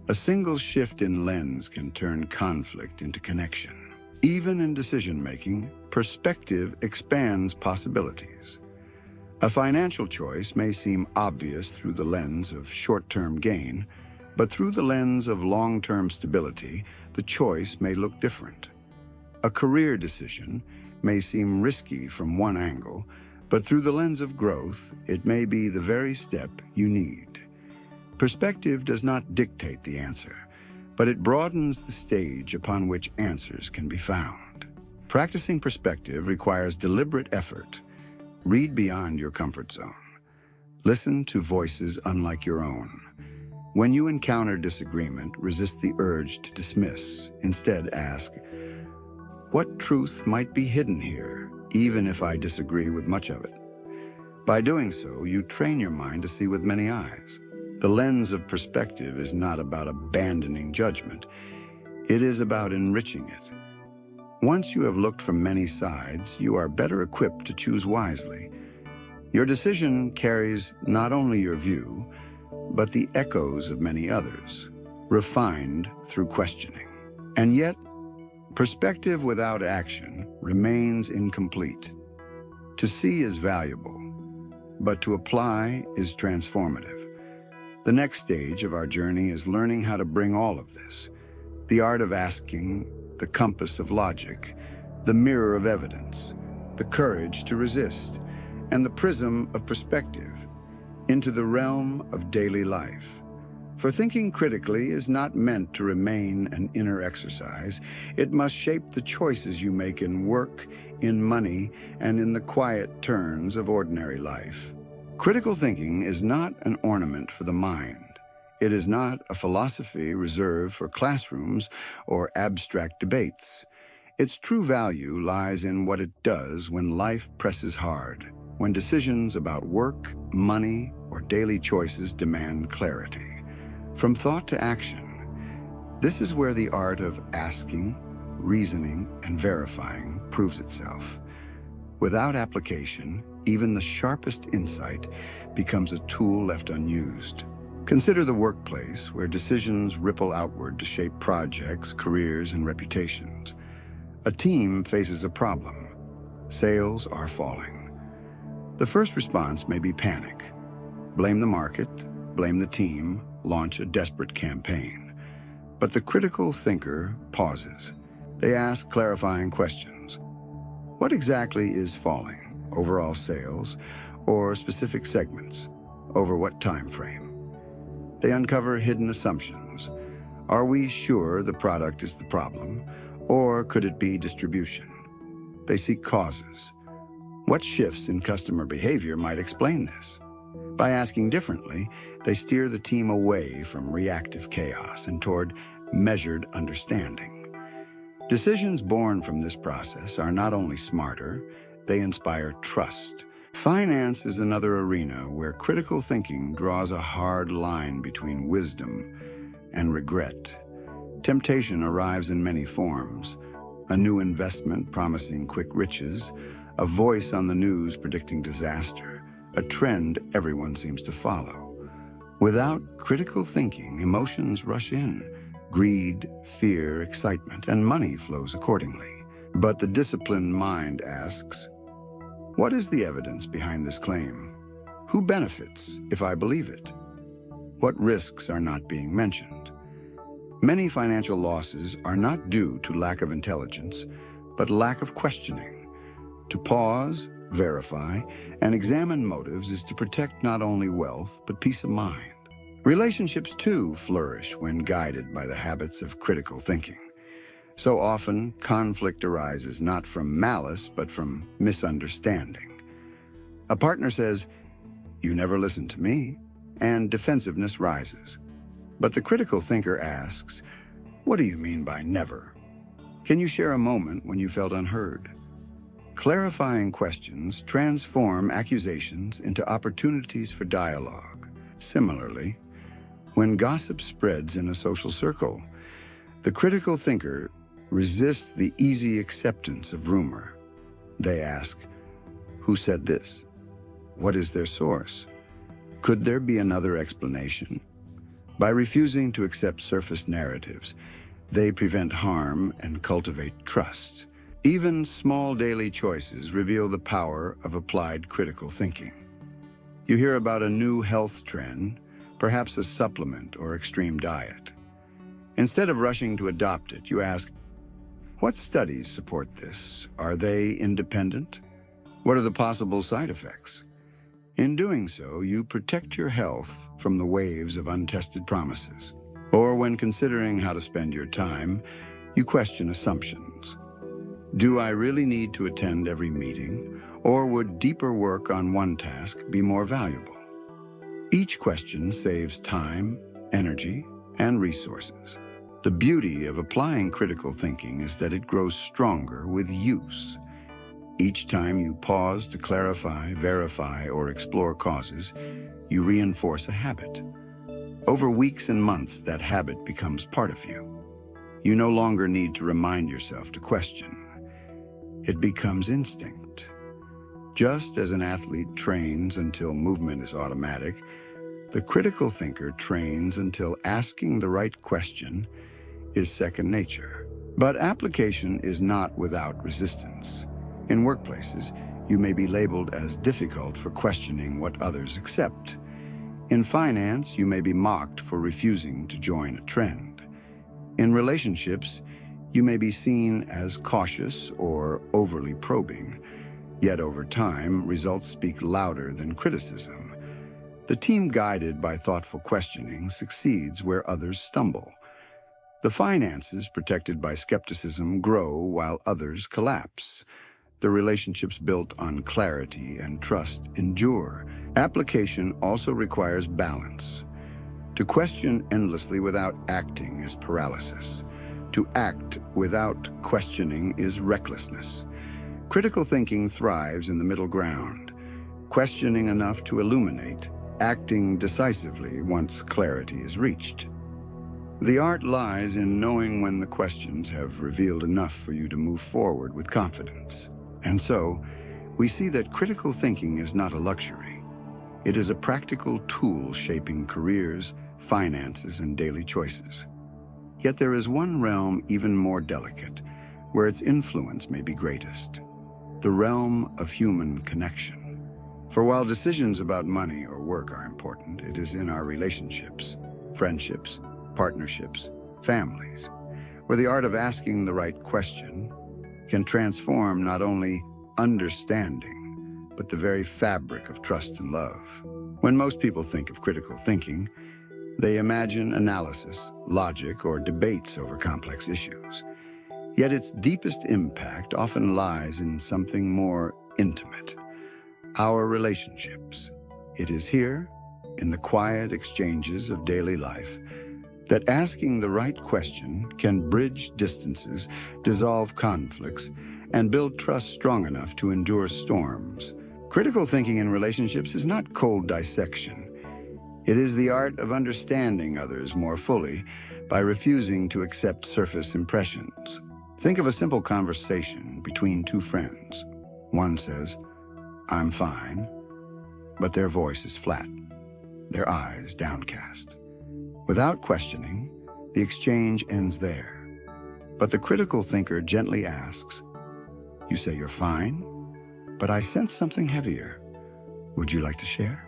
A single shift in lens can turn conflict into connection. Even in decision-making, perspective expands possibilities. A financial choice may seem obvious through the lens of short-term gain, but through the lens of long-term stability, the choice may look different. A career decision may seem risky from one angle, but through the lens of growth, it may be the very step you need. Perspective does not dictate the answer, but it broadens the stage upon which answers can be found. Practicing perspective requires deliberate effort. Read beyond your comfort zone. Listen to voices unlike your own. When you encounter disagreement, resist the urge to dismiss. Instead, ask, what truth might be hidden here, even if I disagree with much of it? By doing so, you train your mind to see with many eyes. The lens of perspective is not about abandoning judgment. It is about enriching it. Once you have looked from many sides, you are better equipped to choose wisely. Your decision carries not only your view, but the echoes of many others, refined through questioning. And yet, perspective without action remains incomplete. To see is valuable, but to apply is transformative. The next stage of our journey is learning how to bring all of this, the art of asking, the compass of logic, the mirror of evidence, the courage to resist, and the prism of perspective, into the realm of daily life. For thinking critically is not meant to remain an inner exercise. It must shape the choices you make in work, in money, and in the quiet turns of ordinary life. Critical thinking is not an ornament for the mind. It is not a philosophy reserved for classrooms or abstract debates. Its true value lies in what it does when life presses hard, when decisions about work, money, or daily choices demand clarity. From thought to action, this is where the art of asking, reasoning, and verifying proves itself. Without application, even the sharpest insight becomes a tool left unused. Consider the workplace, where decisions ripple outward to shape projects, careers, and reputations. A team faces a problem. Sales are falling. The first response may be panic. Blame the market, blame the team, launch a desperate campaign. But the critical thinker pauses. They ask clarifying questions. What exactly is falling? Overall sales, or specific segments? Over what time frame? They uncover hidden assumptions. Are we sure the product is the problem, or could it be distribution? They seek causes. What shifts in customer behavior might explain this? By asking differently, they steer the team away from reactive chaos and toward measured understanding. Decisions born from this process are not only smarter, they inspire trust. Finance is another arena where critical thinking draws a hard line between wisdom and regret. Temptation arrives in many forms: a new investment promising quick riches, a voice on the news predicting disaster, a trend everyone seems to follow. Without critical thinking, emotions rush in: greed, fear, excitement, and money flows accordingly. But the disciplined mind asks, what is the evidence behind this claim? Who benefits if I believe it? What risks are not being mentioned? Many financial losses are not due to lack of intelligence, but lack of questioning. To pause, verify, and examine motives is to protect not only wealth, but peace of mind. Relationships, too, flourish when guided by the habits of critical thinking. So often, conflict arises not from malice, but from misunderstanding. A partner says, "You never listen to me," and defensiveness rises. But the critical thinker asks, "What do you mean by never? Can you share a moment when you felt unheard?" Clarifying questions transform accusations into opportunities for dialogue. Similarly, when gossip spreads in a social circle, the critical thinker resists the easy acceptance of rumor. They ask, "Who said this? What is their source? Could there be another explanation?" By refusing to accept surface narratives, they prevent harm and cultivate trust. Even small daily choices reveal the power of applied critical thinking. You hear about a new health trend, perhaps a supplement or extreme diet. Instead of rushing to adopt it, you ask, "What studies support this? Are they independent? What are the possible side effects?" In doing so, you protect your health from the waves of untested promises. Or when considering how to spend your time, you question assumptions. Do I really need to attend every meeting, or would deeper work on one task be more valuable? Each question saves time, energy, and resources. The beauty of applying critical thinking is that it grows stronger with use. Each time you pause to clarify, verify, or explore causes, you reinforce a habit. Over weeks and months, that habit becomes part of you. You no longer need to remind yourself to question. It becomes instinct. Just as an athlete trains until movement is automatic, the critical thinker trains until asking the right question is second nature. But application is not without resistance. In workplaces, you may be labeled as difficult for questioning what others accept. In finance, you may be mocked for refusing to join a trend. In relationships, you may be seen as cautious or overly probing, yet over time, results speak louder than criticism. The team guided by thoughtful questioning succeeds where others stumble. The finances protected by skepticism grow while others collapse. The relationships built on clarity and trust endure. Application also requires balance. To question endlessly without acting is paralysis. To act without questioning is recklessness. Critical thinking thrives in the middle ground, questioning enough to illuminate, acting decisively once clarity is reached. The art lies in knowing when the questions have revealed enough for you to move forward with confidence. And so, we see that critical thinking is not a luxury. It is a practical tool shaping careers, finances, and daily choices. Yet there is one realm even more delicate, where its influence may be greatest: the realm of human connection. For while decisions about money or work are important, it is in our relationships, friendships, partnerships, families, where the art of asking the right question can transform not only understanding, but the very fabric of trust and love. When most people think of critical thinking, they imagine analysis, logic, or debates over complex issues. Yet its deepest impact often lies in something more intimate: our relationships. It is here, in the quiet exchanges of daily life, that asking the right question can bridge distances, dissolve conflicts, and build trust strong enough to endure storms. Critical thinking in relationships is not cold dissection. It is the art of understanding others more fully by refusing to accept surface impressions. Think of a simple conversation between two friends. One says, "I'm fine," but their voice is flat, their eyes downcast. Without questioning, the exchange ends there. But the critical thinker gently asks, "You say you're fine, but I sense something heavier. Would you like to share?"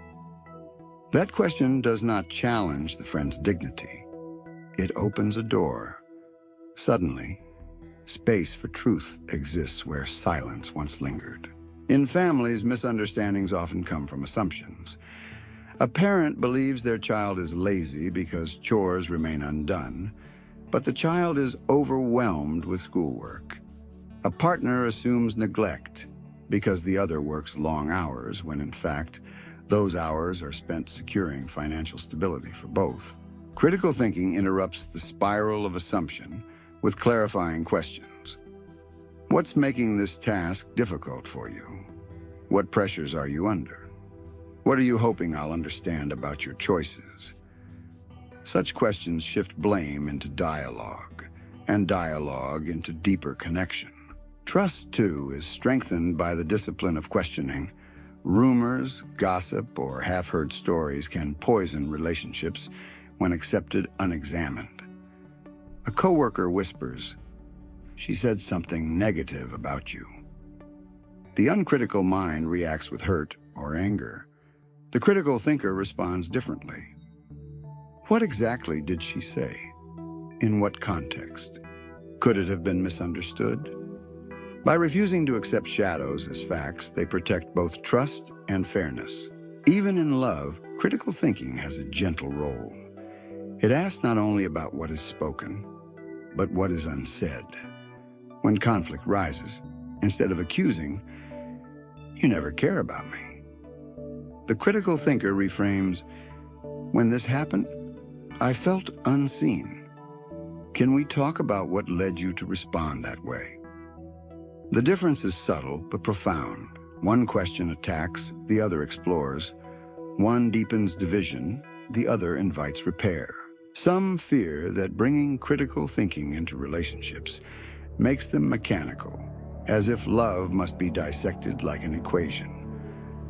That question does not challenge the friend's dignity. It opens a door. Suddenly, space for truth exists where silence once lingered. In families, misunderstandings often come from assumptions. A parent believes their child is lazy because chores remain undone, but the child is overwhelmed with schoolwork. A partner assumes neglect because the other works long hours when, in fact, those hours are spent securing financial stability for both. Critical thinking interrupts the spiral of assumption with clarifying questions. What's making this task difficult for you? What pressures are you under? What are you hoping I'll understand about your choices? Such questions shift blame into dialogue, and dialogue into deeper connection. Trust, too, is strengthened by the discipline of questioning. Rumors, gossip, or half-heard stories can poison relationships when accepted unexamined. A coworker whispers, "She said something negative about you." The uncritical mind reacts with hurt or anger. The critical thinker responds differently. What exactly did she say? In what context? Could it have been misunderstood? By refusing to accept shadows as facts, they protect both trust and fairness. Even in love, critical thinking has a gentle role. It asks not only about what is spoken, but what is unsaid. When conflict rises, instead of accusing, "You never care about me," the critical thinker reframes, "When this happened, I felt unseen. Can we talk about what led you to respond that way?" The difference is subtle but profound. One question attacks, the other explores. One deepens division, the other invites repair. Some fear that bringing critical thinking into relationships makes them mechanical, as if love must be dissected like an equation.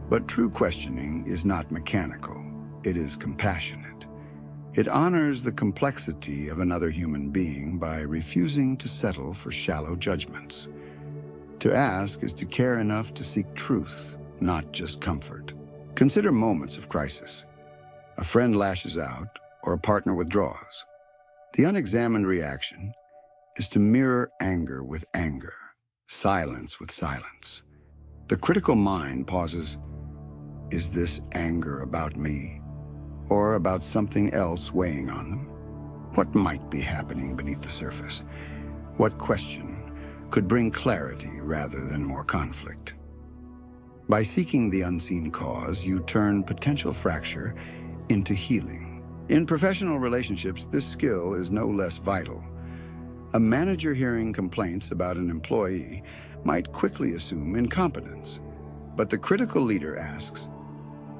But true questioning is not mechanical, it is compassionate. It honors the complexity of another human being by refusing to settle for shallow judgments. To ask is to care enough to seek truth, not just comfort. Consider moments of crisis. A friend lashes out, or a partner withdraws. The unexamined reaction is to mirror anger with anger, silence with silence. The critical mind pauses, is this anger about me, or about something else weighing on them? What might be happening beneath the surface? What question could bring clarity rather than more conflict? By seeking the unseen cause, you turn potential fracture into healing. In professional relationships, this skill is no less vital. A manager hearing complaints about an employee might quickly assume incompetence, but the critical leader asks,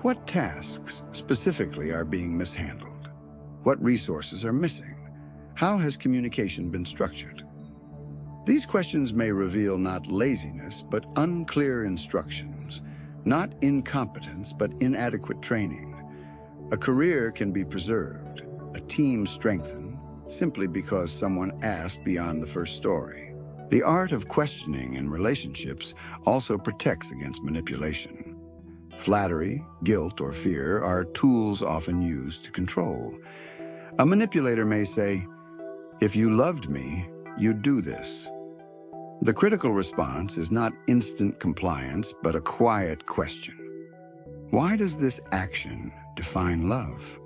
what tasks specifically are being mishandled? What resources are missing? How has communication been structured? These questions may reveal not laziness, but unclear instructions, not incompetence, but inadequate training. A career can be preserved, a team strengthened, simply because someone asked beyond the first story. The art of questioning in relationships also protects against manipulation. Flattery, guilt, or fear are tools often used to control. A manipulator may say, "If you loved me, you'd do this." The critical response is not instant compliance, but a quiet question. Why does this action define love?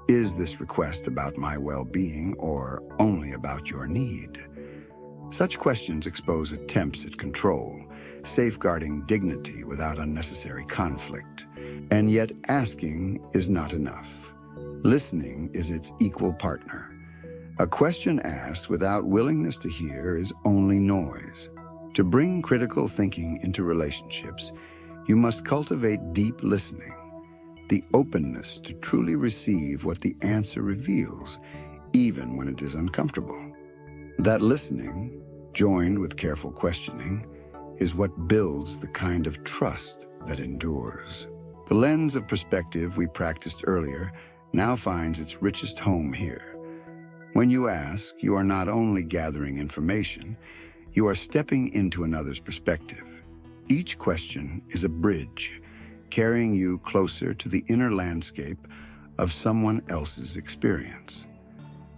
Is this request about my well-being or only about your need? Such questions expose attempts at control, safeguarding dignity without unnecessary conflict. And yet asking is not enough. Listening is its equal partner. A question asked without willingness to hear is only noise. To bring critical thinking into relationships, you must cultivate deep listening, the openness to truly receive what the answer reveals, even when it is uncomfortable. That listening, joined with careful questioning, is what builds the kind of trust that endures. The lens of perspective we practiced earlier now finds its richest home here. When you ask, you are not only gathering information, you are stepping into another's perspective. Each question is a bridge, carrying you closer to the inner landscape of someone else's experience.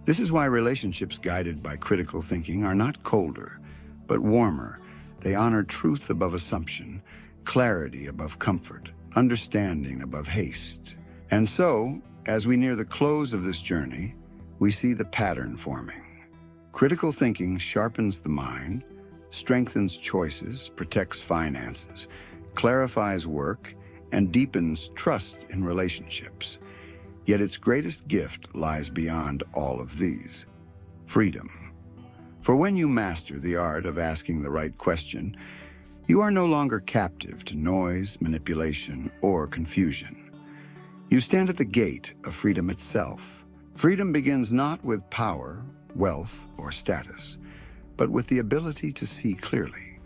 This is why relationships guided by critical thinking are not colder, but warmer. They honor truth above assumption, clarity above comfort, understanding above haste. And so, as we near the close of this journey, we see the pattern forming. Critical thinking sharpens the mind, strengthens choices, protects finances, clarifies work, and deepens trust in relationships. Yet its greatest gift lies beyond all of these: freedom. For when you master the art of asking the right question, you are no longer captive to noise, manipulation, or confusion. You stand at the gate of freedom itself. Freedom begins not with power, wealth, or status, but with the ability to see clearly.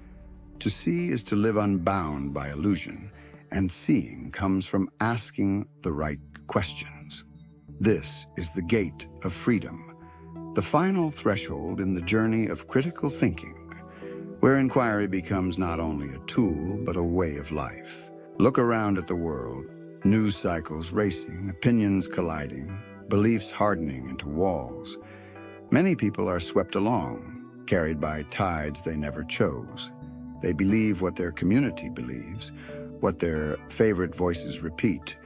To see is to live unbound by illusion, and seeing comes from asking the right questions. This is the gate of freedom, the final threshold in the journey of critical thinking, where inquiry becomes not only a tool, but a way of life. Look around at the world, news cycles racing, opinions colliding, beliefs hardening into walls. Many people are swept along, carried by tides they never chose. They believe what their community believes, what their favorite voices repeat,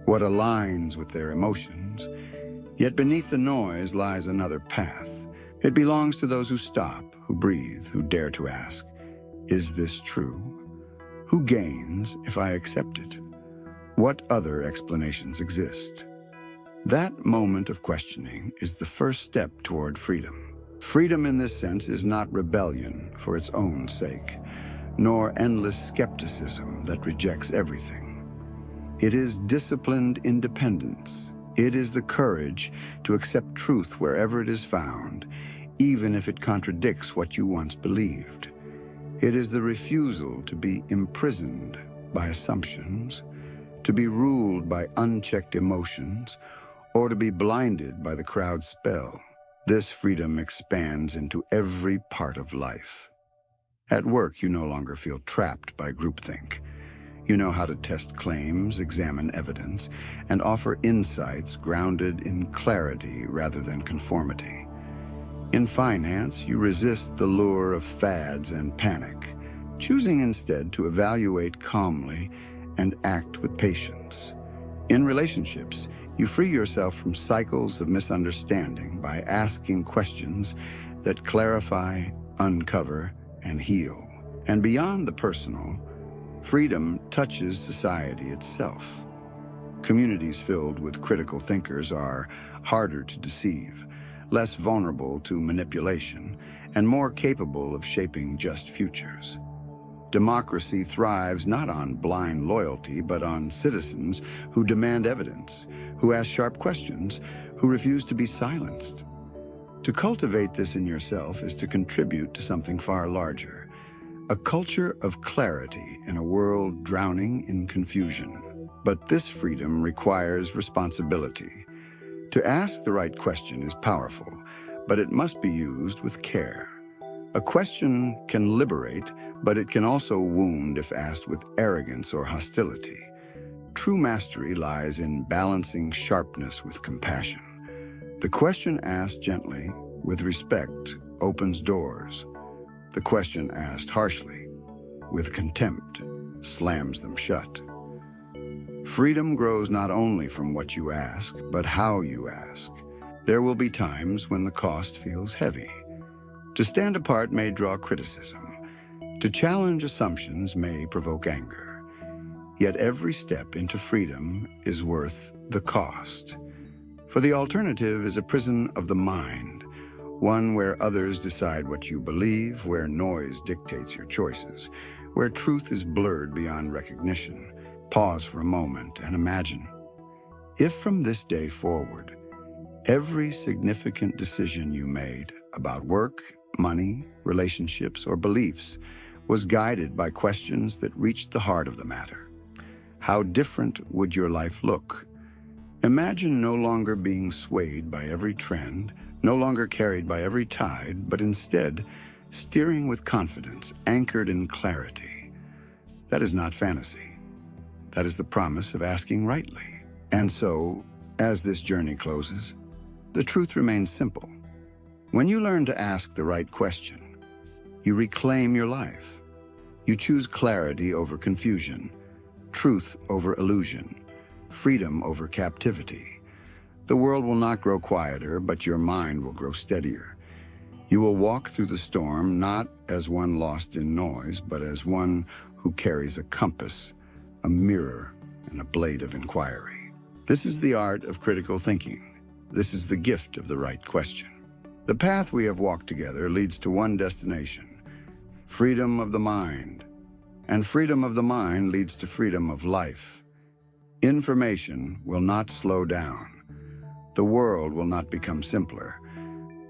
what aligns with their emotions. Yet beneath the noise lies another path. It belongs to those who stop, who breathe, who dare to ask, is this true? Who gains if I accept it? What other explanations exist? That moment of questioning is the first step toward freedom. Freedom in this sense is not rebellion for its own sake, nor endless skepticism that rejects everything. It is disciplined independence. It is the courage to accept truth wherever it is found, even if it contradicts what you once believed. It is the refusal to be imprisoned by assumptions, to be ruled by unchecked emotions, or to be blinded by the crowd's spell. This freedom expands into every part of life. At work, you no longer feel trapped by groupthink. You know how to test claims, examine evidence, and offer insights grounded in clarity rather than conformity. In finance, you resist the lure of fads and panic, choosing instead to evaluate calmly and act with patience. In relationships, you free yourself from cycles of misunderstanding by asking questions that clarify, uncover, and heal. And beyond the personal, freedom touches society itself. Communities filled with critical thinkers are harder to deceive, less vulnerable to manipulation, and more capable of shaping just futures. Democracy thrives not on blind loyalty, but on citizens who demand evidence, who ask sharp questions, who refuse to be silenced. To cultivate this in yourself is to contribute to something far larger, a culture of clarity in a world drowning in confusion. But this freedom requires responsibility. To ask the right question is powerful, but it must be used with care. A question can liberate, but it can also wound if asked with arrogance or hostility. True mastery lies in balancing sharpness with compassion. The question asked gently, with respect, opens doors. The question asked harshly, with contempt, slams them shut. Freedom grows not only from what you ask, but how you ask. There will be times when the cost feels heavy. To stand apart may draw criticism. To challenge assumptions may provoke anger. Yet every step into freedom is worth the cost. For the alternative is a prison of the mind, one where others decide what you believe, where noise dictates your choices, where truth is blurred beyond recognition. Pause for a moment and imagine, if from this day forward, every significant decision you made about work, money, relationships, or beliefs was guided by questions that reached the heart of the matter, how different would your life look? Imagine no longer being swayed by every trend, no longer carried by every tide, but instead steering with confidence, anchored in clarity. That is not fantasy. That is the promise of asking rightly. And so, as this journey closes, the truth remains simple. When you learn to ask the right question, you reclaim your life. You choose clarity over confusion, truth over illusion, freedom over captivity. The world will not grow quieter, but your mind will grow steadier. You will walk through the storm not as one lost in noise, but as one who carries a compass, a mirror, and a blade of inquiry. This is the art of critical thinking. This is the gift of the right question. The path we have walked together leads to one destination: freedom of the mind. And freedom of the mind leads to freedom of life. Information will not slow down. The world will not become simpler.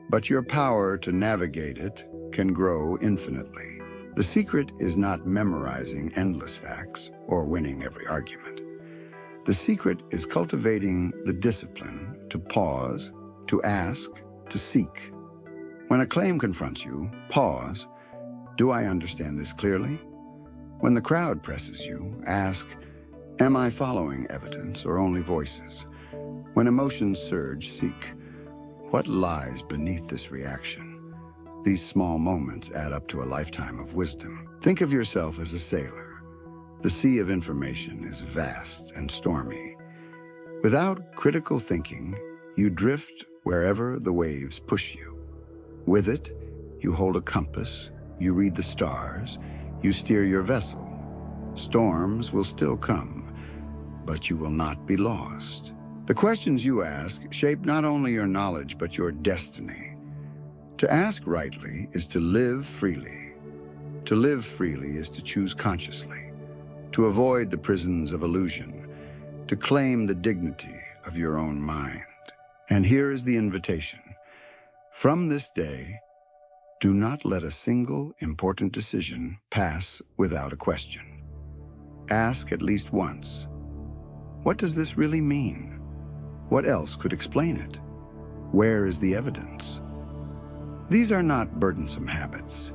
But your power to navigate it can grow infinitely. The secret is not memorizing endless facts or winning every argument. The secret is cultivating the discipline to pause, to ask, to seek. When a claim confronts you, pause. Do I understand this clearly? When the crowd presses you, ask, am I following evidence or only voices? When emotions surge, seek, what lies beneath this reaction? These small moments add up to a lifetime of wisdom. Think of yourself as a sailor. The sea of information is vast and stormy. Without critical thinking, you drift wherever the waves push you. With it, you hold a compass, you read the stars, you steer your vessel. Storms will still come, but you will not be lost. The questions you ask shape not only your knowledge, but your destiny. To ask rightly is to live freely. To live freely is to choose consciously, to avoid the prisons of illusion, to claim the dignity of your own mind. And here is the invitation. From this day, do not let a single important decision pass without a question. Ask at least once, what does this really mean? What else could explain it? Where is the evidence? These are not burdensome habits.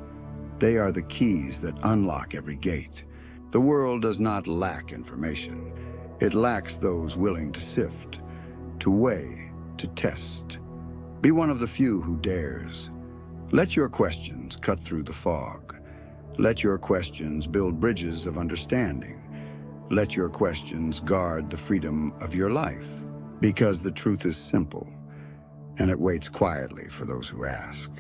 They are the keys that unlock every gate. The world does not lack information. It lacks those willing to sift, to weigh, to test. Be one of the few who dares. Let your questions cut through the fog. Let your questions build bridges of understanding. Let your questions guard the freedom of your life. Because the truth is simple, and it waits quietly for those who ask.